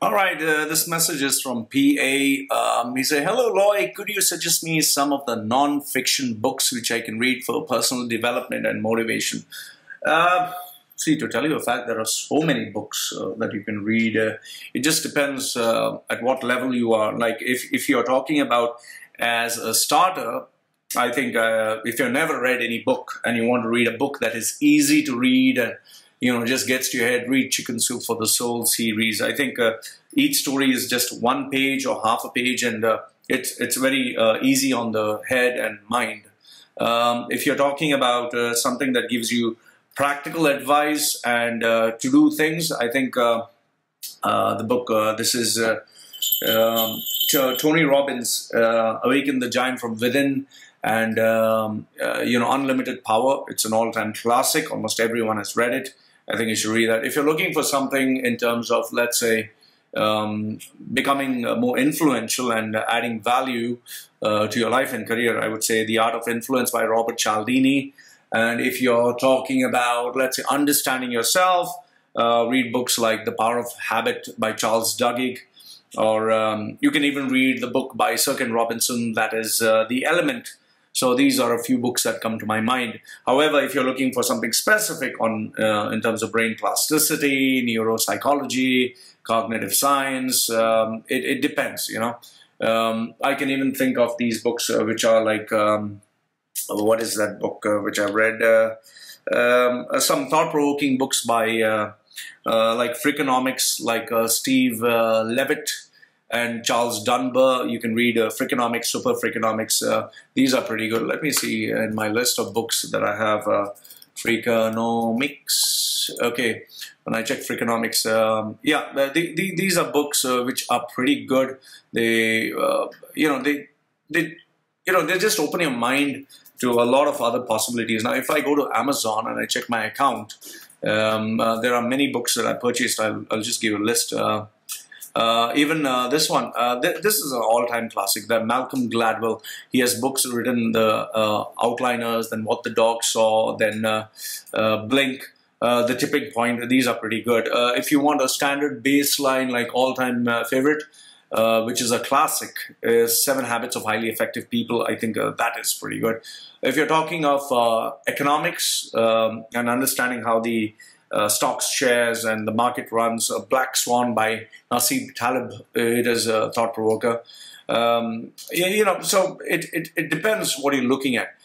All right, this message is from PA. He said, "Hello, Loy. Could you suggest me some of the non-fiction books which I can read for personal development and motivation?" See, to tell you a fact, there are so many books that you can read. It just depends at what level you are. Like if you're talking about as a starter, I think if you've never read any book and you want to read a book that is easy to read and just gets to your head, read Chicken Soup for the Soul series. I think each story is just one page or half a page, and it's very easy on the head and mind. If you're talking about something that gives you practical advice and to do things, I think the book, this is Tony Robbins, Awaken the Giant from Within, and Unlimited Power. It's an all-time classic. Almost everyone has read it. I think you should read that. If you're looking for something in terms of, let's say, becoming more influential and adding value to your life and career, I would say The Art of Influence by Robert Cialdini. And if you're talking about, let's say, understanding yourself, read books like The Power of Habit by Charles Duhigg, or you can even read the book by Sir Ken Robinson, that is The Element. So these are a few books that come to my mind. However, if you're looking for something specific on in terms of brain plasticity, neuropsychology, cognitive science, it depends, I can even think of these books which are like, what is that book which I've read? Some thought-provoking books by like Freakonomics, like Steve Levitt and Charles Dunbar. You can read Freakonomics, Super Freakonomics. These are pretty good. Let me see in my list of books that I have. Freakonomics. Okay, when I check Freakonomics, these are books which are pretty good. They just open your mind to a lot of other possibilities. Now, if I go to Amazon and I check my account, there are many books that I purchased. I'll just give you a list. Even this one, this is an all-time classic, that Malcolm Gladwell. He has books written, the Outliners, then What the Dog Saw, then Blink, The Tipping Point. These are pretty good. If you want a standard baseline, like all-time favorite, which is a classic, is 7 Habits of Highly Effective People. I think that is pretty good. If you're talking of economics and understanding how the stocks, shares, and the market runs, Black Swan by Nassim Taleb, it is a thought-provoker. So it depends what you're looking at.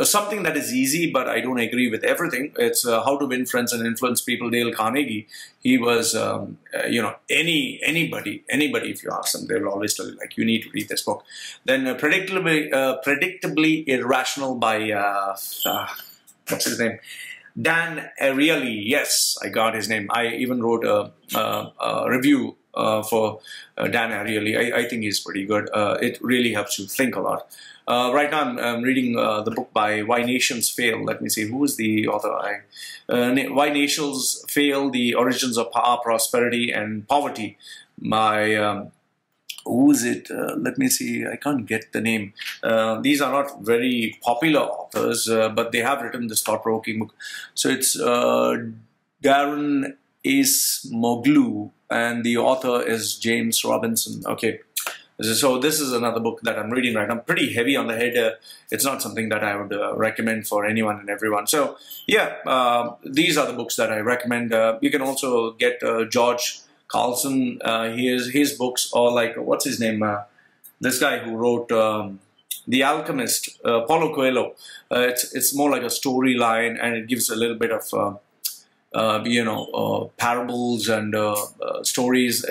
Something that is easy, but I don't agree with everything. It's How to Win Friends and Influence People, Dale Carnegie. He was, anybody, if you ask them, they'll always tell you, like, you need to read this book. Then Predictably Irrational by, what's his name? Dan Ariely. Yes, I got his name. I even wrote a review for Dan Ariely. I think he's pretty good. It really helps you think a lot. Right now I'm reading the book by Why Nations Fail. Let me see, who is the author? Why Nations Fail, The Origins of Power, Prosperity, and Poverty by, who is it? Let me see, I can't get the name. These are not very popular authors, but they have written this thought-provoking book. So it's Darren Acemoglu, and the author is James Robinson. Okay. So this is another book that I'm reading right now. I'm pretty heavy on the head. It's not something that I would recommend for anyone and everyone. So yeah, these are the books that I recommend. You can also get George Carlson, his books, or like, what's his name? This guy who wrote The Alchemist, Paulo Coelho. It's more like a storyline, and it gives a little bit of parables and stories.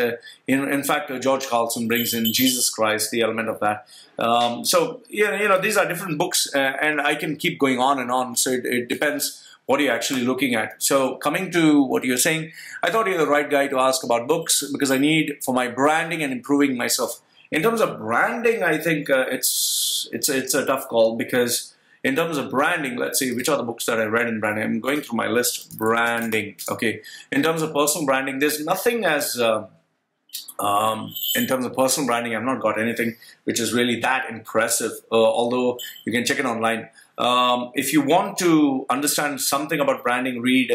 In fact, George Carlson brings in Jesus Christ, the element of that. So these are different books, and I can keep going on and on. So it depends what you're actually looking at. So coming to what you're saying, I thought you're the right guy to ask about books, because I need for my branding and improving myself. In terms of branding, I think it's a tough call, because in terms of branding, let's see, which are the books that I read in branding? I'm going through my list. Branding. Okay. In terms of personal branding, there's nothing as, in terms of personal branding, I've not got anything which is really that impressive, although you can check it online. If you want to understand something about branding, read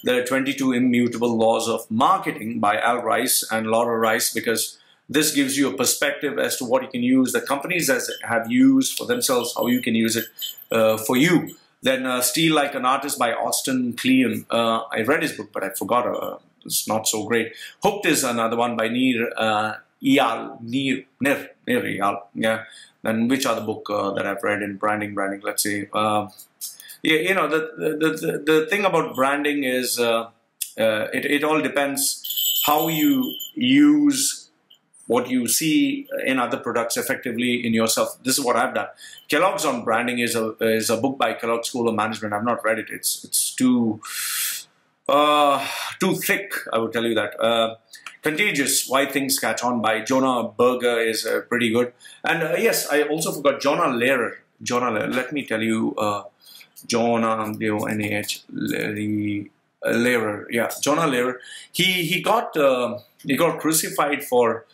The 22 Immutable Laws of Marketing by Al Rice and Laura Rice, because this gives you a perspective as to what you can use, the companies that have used for themselves, how you can use it for you. Then Steal Like an Artist by Austin Kleon. I read his book, but I forgot. It's not so great. Hooked is another one by Nir Eyal. Yeah. And which other book that I've read in branding? Let's see. Yeah, you know, the thing about branding is it all depends how you use what you see in other products effectively in yourself. This is what I've done. Kellogg's on Branding is a book by Kellogg School of Management. I've not read it. It's too thick, I would tell you that. Contagious, Why Things Catch On by Jonah Berger is pretty good. And yes, I also forgot Jonah Lehrer. Let me tell you, Jonah, L-E-H, Lehrer. Yeah, Jonah Lehrer. He got crucified for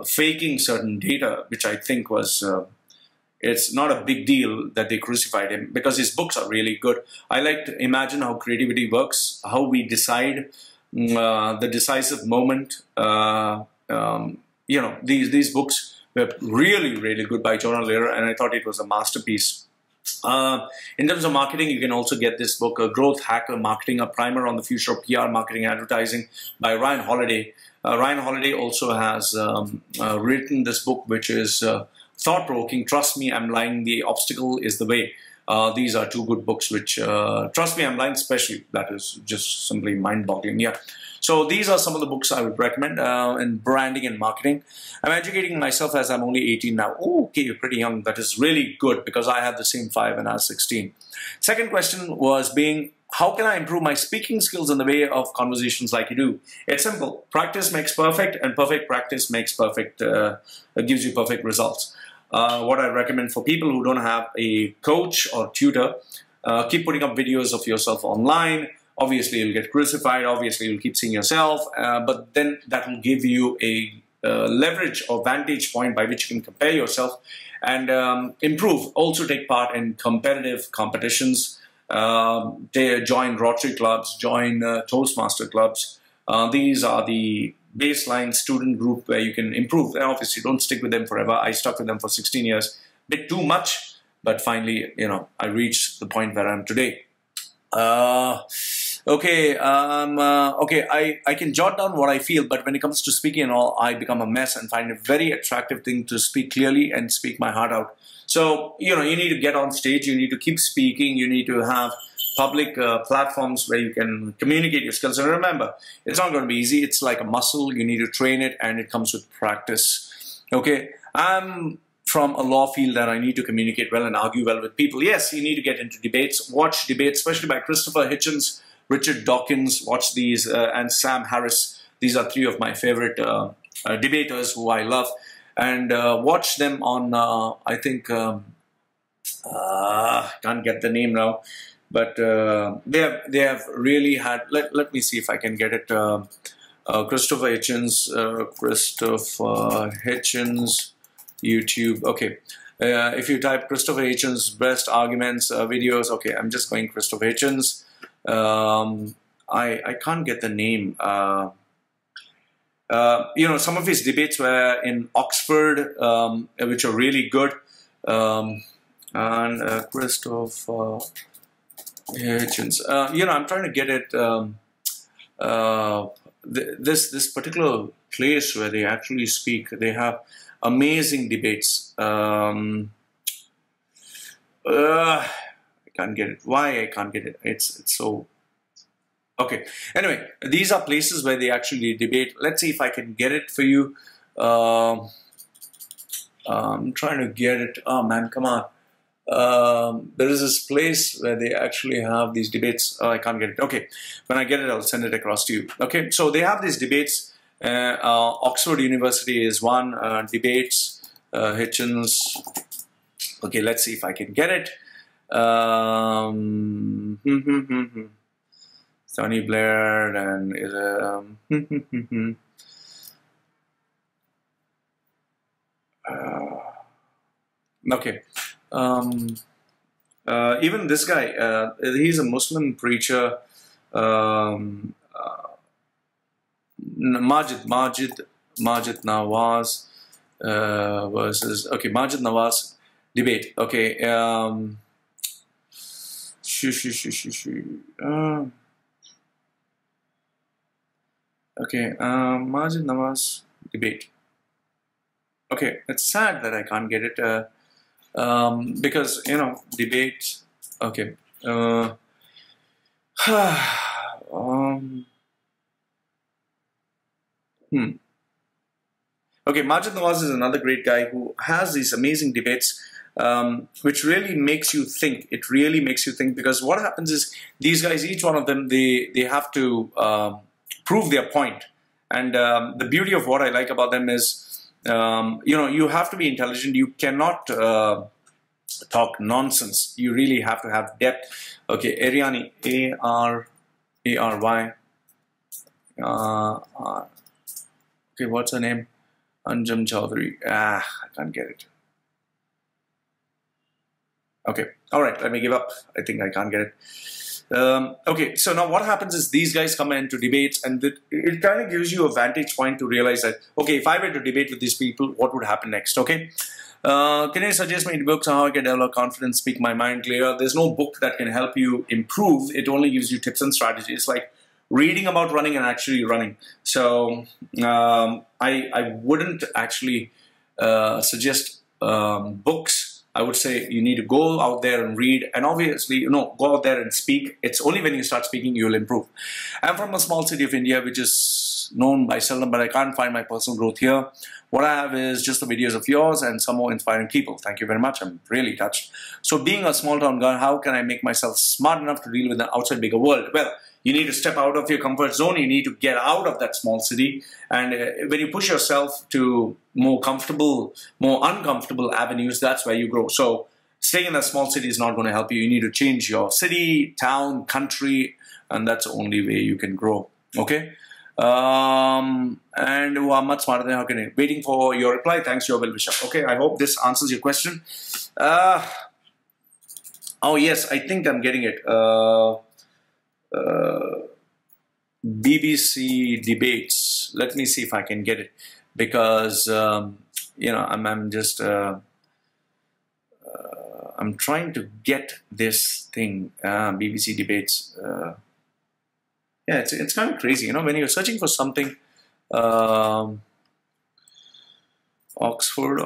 faking certain data, which I think was it's not a big deal that they crucified him, because his books are really good. I like to imagine how creativity works, how we decide the decisive moment. You know, these books were really, really good by Jonah Lehrer, and I thought it was a masterpiece. In terms of marketing, you can also get this book, Growth Hacker Marketing, a primer on the future of PR, marketing, and advertising by Ryan Holiday. Ryan Holiday also has written this book, which is thought-provoking. Trust Me, I'm Lying, The Obstacle is the Way. These are two good books, which, Trust Me, I'm Lying especially, that is just simply mind-boggling. Yeah. So these are some of the books I would recommend in branding and marketing. I'm educating myself as I'm only 18 now. Oh, okay, you're pretty young. That is really good, because I had the same 5 when I was 16. Second question was being, how can I improve my speaking skills in the way of conversations like you do? It's simple. Practice makes perfect, and perfect practice makes perfect, gives you perfect results. What I recommend for people who don't have a coach or tutor, keep putting up videos of yourself online. Obviously, you'll get crucified. Obviously, you'll keep seeing yourself. But then that will give you a leverage or vantage point by which you can compare yourself and improve. Also take part in competitive competitions. Join Rotary clubs, join Toastmaster clubs. These are the baseline student group where you can improve. And obviously, don't stick with them forever. I stuck with them for 16 years. Bit too much, but finally, you know, I reached the point where I am today. Okay, I can jot down what I feel, but when it comes to speaking and all, I become a mess and find a very attractive thing to speak clearly and speak my heart out. So, you know, you need to get on stage, you need to keep speaking, you need to have public platforms where you can communicate your skills. And remember, it's not going to be easy. It's like a muscle. You need to train it, and it comes with practice. Okay, I'm from a law field that I need to communicate well and argue well with people. Yes, you need to get into debates. Watch debates, especially by Christopher Hitchens, Richard Dawkins. Watch these, and Sam Harris. These are 3 of my favorite debaters who I love. And watch them on, I think, can't get the name now, but they have really had, let me see if I can get it, Christopher Hitchens, YouTube. Okay, if you type Christopher Hitchens best arguments videos, okay, I'm just going Christopher Hitchens. I can't get the name. You know, some of his debates were in Oxford, which are really good. And Christopher Hitchens. You know, I'm trying to get it. This particular place where they actually speak, they have amazing debates. I can't get it. Why I can't get it? It's so. Okay. Anyway, these are places where they actually debate. Let's see if I can get it for you. I'm trying to get it. Oh man, come on. There is this place where they actually have these debates. Oh, I can't get it. Okay. When I get it, I'll send it across to you. Okay. So they have these debates. Oxford University is one. Debates. Hitchens. Okay. Let's see if I can get it. Tony Blair and okay. Even this guy, he's a Muslim preacher. Majid Nawaz versus, okay, Majid Nawaz debate. Okay, Majid Nawaz debate. Okay, it's sad that I can't get it because, you know, debate. Okay. Okay, Majid Nawaz is another great guy who has these amazing debates, which really makes you think. It really makes you think, because what happens is these guys, each one of them, they have to prove their point. And the beauty of what I like about them is, you know, you have to be intelligent. You cannot talk nonsense. You really have to have depth. Okay, Aryani, A-R-A-R-Y. Okay, what's her name? Anjum Chaudhary. I can't get it. Okay, all right, let me give up. I think I can't get it. Okay, so now what happens is these guys come into debates, and it kind of gives you a vantage point to realize that, okay, if I were to debate with these people, what would happen next, okay? Can you suggest me books on how I can develop confidence, speak my mind clear? There's no book that can help you improve. It only gives you tips and strategies, like reading about running and actually running. So I wouldn't actually suggest books. I would say you need to go out there and read, and obviously, you know, go out there and speak. It's only when you start speaking you'll improve. I'm from a small city of India, which is known by seldom, but I can't find my personal growth here. What I have is just the videos of yours and some more inspiring people. Thank you very much. I'm really touched. So being a small town guy, how can I make myself smart enough to deal with the outside bigger world? Well, you need to step out of your comfort zone. You need to get out of that small city. And when you push yourself to more comfortable, more uncomfortable avenues, that's where you grow. So staying in that small city is not going to help you. You need to change your city, town, country, and that's the only way you can grow. Okay? And who are much smarter than how can I? Waiting for your reply. Thanks, your well-wisher. Okay, I hope this answers your question. Oh, yes, I think I'm getting it. BBC debates. Let me see if I can get it, because you know, I'm just I'm trying to get this thing. BBC debates. Yeah, it's kind of crazy, you know, when you're searching for something. Oxford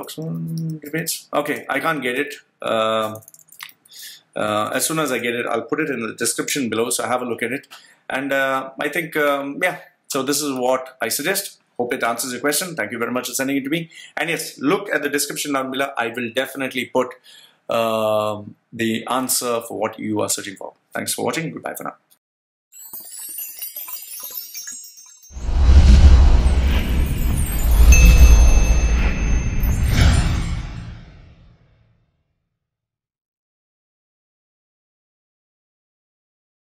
debates. Okay, I can't get it. As soon as I get it, I'll put it in the description below, so have a look at it. And I think, yeah, so this is what I suggest. Hope it answers your question. Thank you very much for sending it to me. And yes, look at the description down below. I will definitely put the answer for what you are searching for. Thanks for watching. Goodbye for now.